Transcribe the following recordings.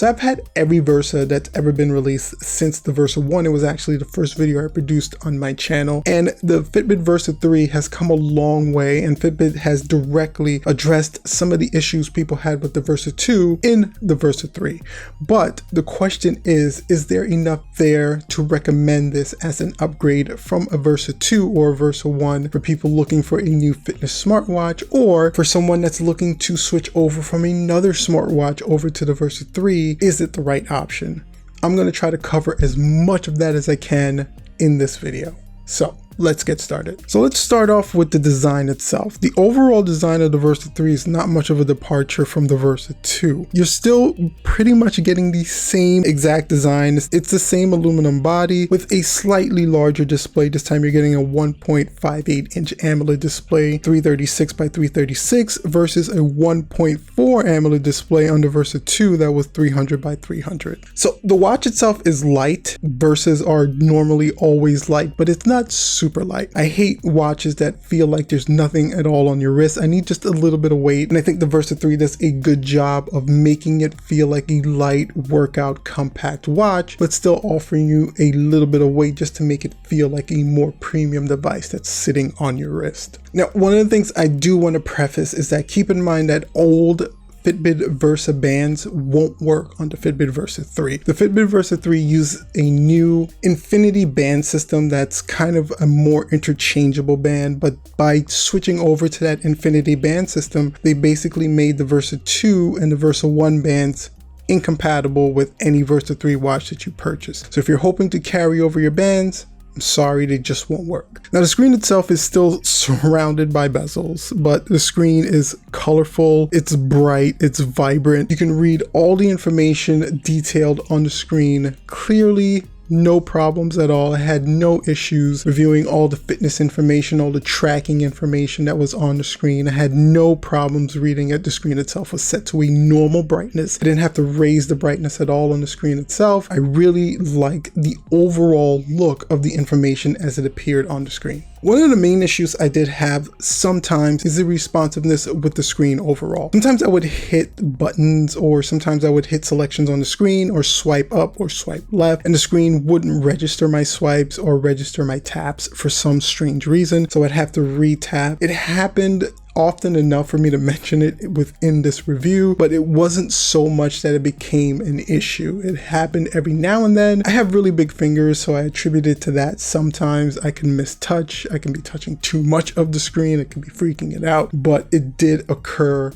So I've had every Versa that's ever been released since the Versa 1. It was actually the first video I produced on my channel, and the Fitbit Versa 3 has come a long way, and Fitbit has directly addressed some of the issues people had with the Versa 2 in the Versa 3. But the question is there enough there to recommend this as an upgrade from a Versa 2 or a Versa 1 for people looking for a new fitness smartwatch, or for someone that's looking to switch over from another smartwatch over to the Versa 3? Is it the right option? I'm going to try to cover as much of that as I can in this video. So let's get started. So let's start off with the design itself. The overall design of the Versa 3 is not much of a departure from the Versa 2. You're still pretty much getting the same exact design. It's the same aluminum body with a slightly larger display. This time you're getting a 1.58 inch AMOLED display, 336 by 336 versus a 1.4 AMOLED display on the Versa 2 that was 300 by 300. So the watch itself is light. Versas are normally always light, but it's not super light. I hate watches that feel like there's nothing at all on your wrist. I need just a little bit of weight, and I think the Versa 3 does a good job of making it feel like a light workout compact watch, but still offering you a little bit of weight just to make it feel like a more premium device that's sitting on your wrist. Now, one of the things I do want to preface is that keep in mind that old Fitbit Versa bands won't work on the Fitbit Versa 3. The Fitbit Versa 3 uses a new infinity band system that's kind of a more interchangeable band, but by switching over to that infinity band system, they basically made the Versa 2 and the Versa 1 bands incompatible with any Versa 3 watch that you purchase. So if you're hoping to carry over your bands, I'm sorry, they just won't work. Now the screen itself is still surrounded by bezels, but the screen is colorful, it's bright, it's vibrant. You can read all the information detailed on the screen clearly. No problems at all. I had no issues reviewing all the fitness information, all the tracking information that was on the screen. I had no problems reading it. The screen itself was set to a normal brightness. I didn't have to raise the brightness at all on the screen itself. I really like the overall look of the information as it appeared on the screen. One of the main issues I did have sometimes is the responsiveness with the screen overall. Sometimes I would hit buttons, or sometimes I would hit selections on the screen or swipe up or swipe left, and the screen wouldn't register my swipes or register my taps for some strange reason. So I'd have to re-tap. It happened often enough for me to mention it within this review, but it wasn't so much that it became an issue. It happened every now and then. I have really big fingers, so I attribute it to that. Sometimes I can mistouch. I can be touching too much of the screen. It can be freaking it out, but it did occur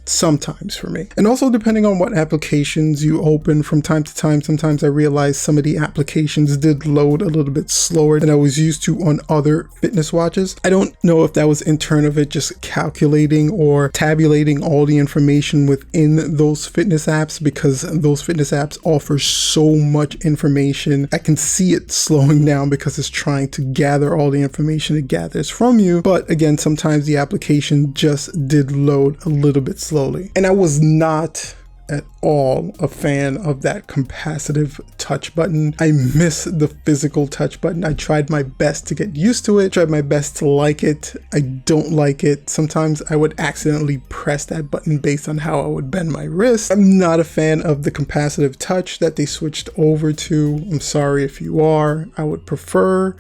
sometimes for me. And also depending on what applications you open from time to time, sometimes I realized some of the applications did load a little bit slower than I was used to on other fitness watches. I don't know if that was in turn of it just calculating or tabulating all the information within those fitness apps, because those fitness apps offer so much information. I can see it slowing down because it's trying to gather all the information it gathers from you. But again, sometimes the application just did load a little bit slowly. And I was not at all a fan of that capacitive touch button. I miss the physical touch button. I tried my best to get used to it, tried my best to like it. I don't like it. Sometimes I would accidentally press that button based on how I would bend my wrist. I'm not a fan of the capacitive touch that they switched over to. I'm sorry if you are. I would prefer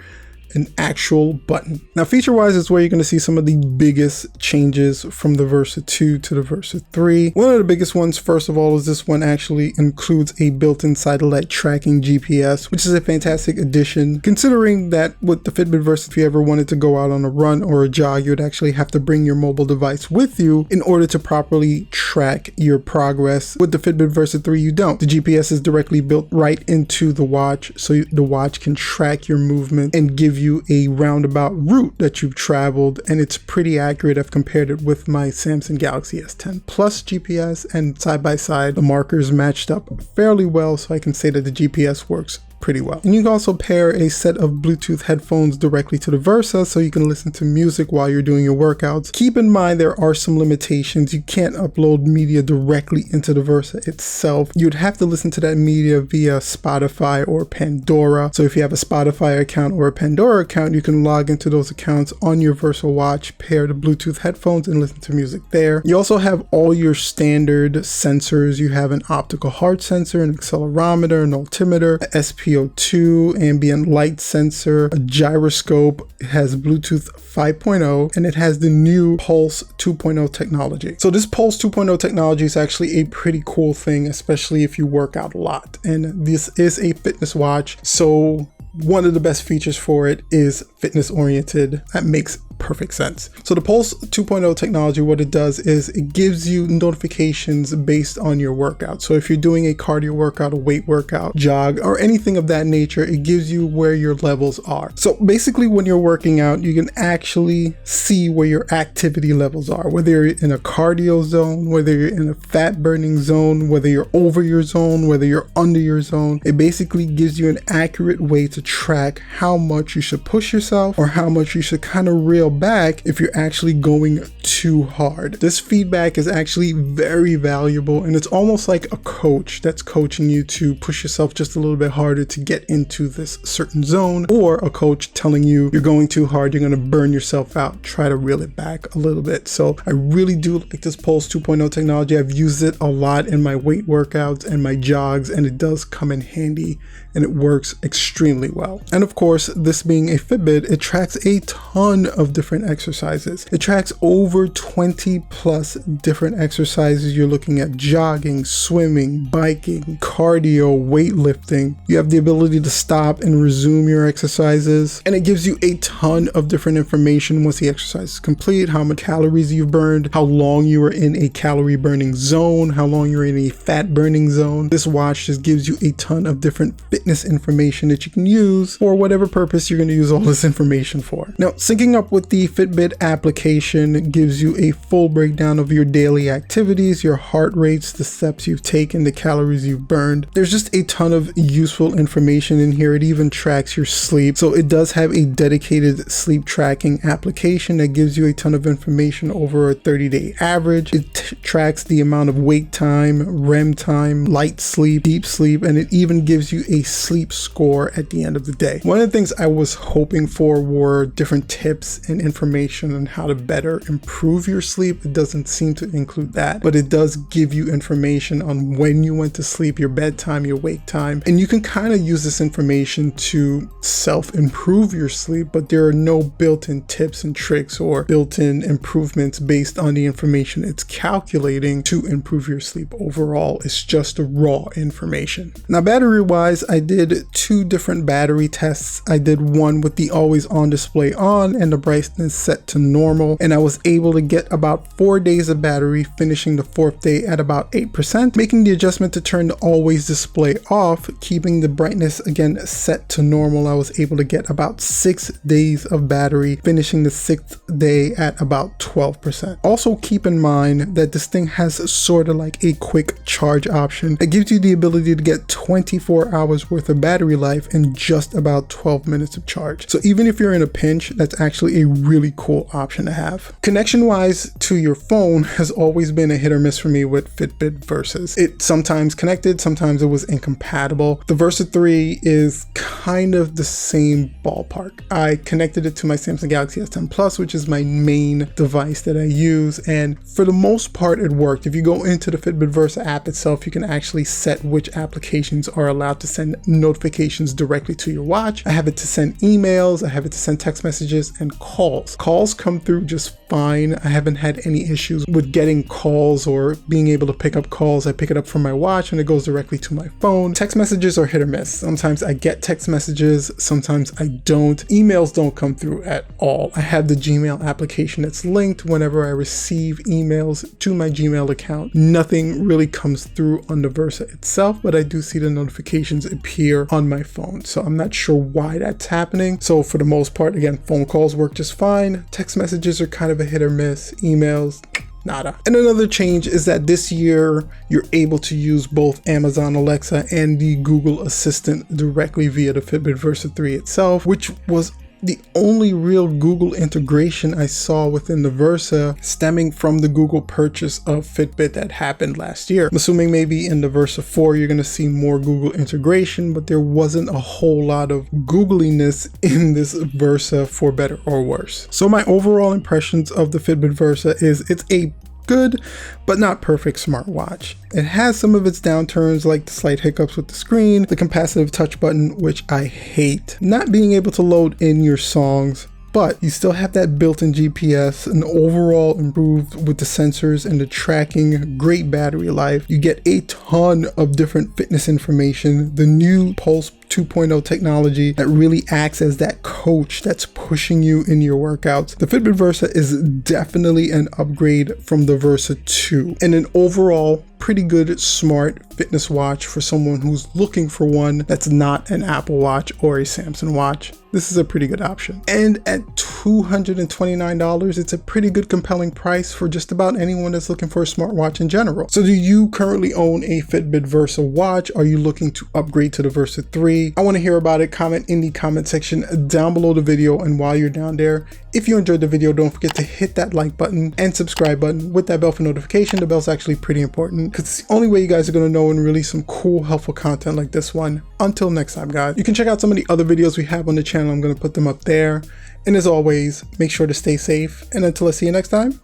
an actual button. Now feature-wise is where you're going to see some of the biggest changes from the Versa 2 to the Versa 3. One of the biggest ones, first of all, is this one actually includes a built-in satellite tracking GPS, which is a fantastic addition, considering that with the Fitbit Versa, if you ever wanted to go out on a run or a jog, you would actually have to bring your mobile device with you in order to properly track your progress. With the Fitbit Versa 3, you don't. The GPS is directly built right into the watch, so the watch can track your movement and give you a roundabout route that you've traveled, and it's pretty accurate. I've compared it with my Samsung Galaxy S10 Plus GPS, and side by side the markers matched up fairly well, so I can say that the GPS works pretty well. And you can also pair a set of Bluetooth headphones directly to the Versa so you can listen to music while you're doing your workouts. Keep in mind there are some limitations. You can't upload media directly into the Versa itself. You'd have to listen to that media via Spotify or Pandora. So if you have a Spotify account or a Pandora account, you can log into those accounts on your Versa watch, pair the Bluetooth headphones and listen to music there. You also have all your standard sensors. You have an optical heart sensor, an accelerometer, an altimeter, a SpO2, ambient light sensor, a gyroscope. It has Bluetooth 5.0 and it has the new Pulse 2.0 technology. So this Pulse 2.0 technology is actually a pretty cool thing, especially if you work out a lot. And this is a fitness watch, so one of the best features for it is fitness oriented. That makes perfect sense. So the Pulse 2.0 technology, what it does is it gives you notifications based on your workout. So if you're doing a cardio workout, a weight workout, jog, or anything of that nature, it gives you where your levels are. So basically when you're working out, you can actually see where your activity levels are, whether you're in a cardio zone, whether you're in a fat burning zone, whether you're over your zone, whether you're under your zone. It basically gives you an accurate way to track how much you should push yourself or how much you should kind of reel back if you're actually going too hard. This feedback is actually very valuable, and it's almost like a coach that's coaching you to push yourself just a little bit harder to get into this certain zone, or a coach telling you you're going too hard, you're going to burn yourself out, try to reel it back a little bit. So I really do like this Pulse 2.0 technology. I've used it a lot in my weight workouts and my jogs, and it does come in handy and it works extremely well. And of course, this being a Fitbit, it tracks a ton of different exercises. It tracks over 20 plus different exercises. You're looking at jogging, swimming, biking, cardio, weightlifting. You have the ability to stop and resume your exercises, and it gives you a ton of different information once the exercise is complete, how many calories you've burned, how long you were in a calorie burning zone, how long you're in a fat burning zone. This watch just gives you a ton of different fitness information that you can use for whatever purpose you're going to use all this information for. Now, syncing up with the Fitbit application gives you a full breakdown of your daily activities, your heart rates, the steps you've taken, the calories you've burned. There's just a ton of useful information in here. It even tracks your sleep. So it does have a dedicated sleep tracking application that gives you a ton of information over a 30-day average. It tracks the amount of wake time, REM time, light sleep, deep sleep, and it even gives you a sleep score at the end of the day. One of the things I was hoping for were different tips and information on how to better improve your sleep. It doesn't seem to include that, but it does give you information on when you went to sleep, your bedtime, your wake time, and you can kind of use this information to self-improve your sleep, but there are no built-in tips and tricks or built-in improvements based on the information it's calculating to improve your sleep. Overall, it's just raw information. Now, battery-wise, I did two different battery tests. I did one with the always on display on and the brightness set to normal, and I was able to get about 4 days of battery, finishing the 4th day at about 8%, making the adjustment to turn the always display off, keeping the brightness again set to normal. I was able to get about 6 days of battery, finishing the 6th day at about 12%. Also keep in mind that this thing has sort of like a quick charge option. It gives you the ability to get 24 hours worth of battery life in just about 12 minutes of charge. So even if you're in a pinch, that's actually a really cool option to have. Connection wise to your phone has always been a hit or miss for me with Fitbit Versas. It sometimes connected, sometimes it was incompatible. The Versa 3 is kind of the same ballpark. I connected it to my Samsung Galaxy S10 Plus, which is my main device that I use, and for the most part it worked. If you go into the Fitbit Versa app itself, you can actually set which applications are allowed to send notifications directly to your watch. I have it to send emails, I have it to send text messages and calls. Calls come through just fine. I haven't had any issues with getting calls or being able to pick up calls. I pick it up from my watch and it goes directly to my phone. Text messages are hit or miss. Sometimes I get text messages, sometimes I don't. Emails don't come through at all. I have the Gmail application that's linked. Whenever I receive emails to my Gmail account, nothing really comes through on the Versa itself, but I do see the notifications appear on my phone. So I'm not sure why that's happening. So for the most part, again, phone calls work just fine. Text messages are kind of a hit or miss. Emails, nada. And another change is that this year you're able to use both Amazon Alexa and the Google Assistant directly via the Fitbit Versa 3 itself, which was the only real Google integration I saw within the Versa, stemming from the Google purchase of Fitbit that happened last year. I'm assuming maybe in the Versa 4 you're going to see more Google integration, but there wasn't a whole lot of Googliness in this Versa, for better or worse. So my overall impressions of the Fitbit Versa is it's a good but not perfect smartwatch. It has some of its downturns, like the slight hiccups with the screen, the capacitive touch button, which I hate, not being able to load in your songs, but you still have that built-in GPS, and overall improved with the sensors and the tracking, great battery life. You get a ton of different fitness information, the new Pulse 2.0 technology that really acts as that coach that's pushing you in your workouts. The Fitbit Versa is definitely an upgrade from the Versa 2, and an overall pretty good smart fitness watch for someone who's looking for one that's not an Apple Watch or a Samsung watch. This is a pretty good option. And at $229, it's a pretty good compelling price for just about anyone that's looking for a smartwatch in general. So do you currently own a Fitbit Versa watch? Are you looking to upgrade to the Versa 3? I want to hear about it. Comment in the comment section down below the video. And while you're down there, if you enjoyed the video, don't forget to hit that like button and subscribe button with that bell for notification. The bell's actually pretty important because it's the only way you guys are going to know and release some cool, helpful content like this one. Until next time, guys, you can check out some of the other videos we have on the channel. I'm going to put them up there. And as always, make sure to stay safe. And until I see you next time,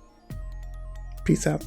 peace out.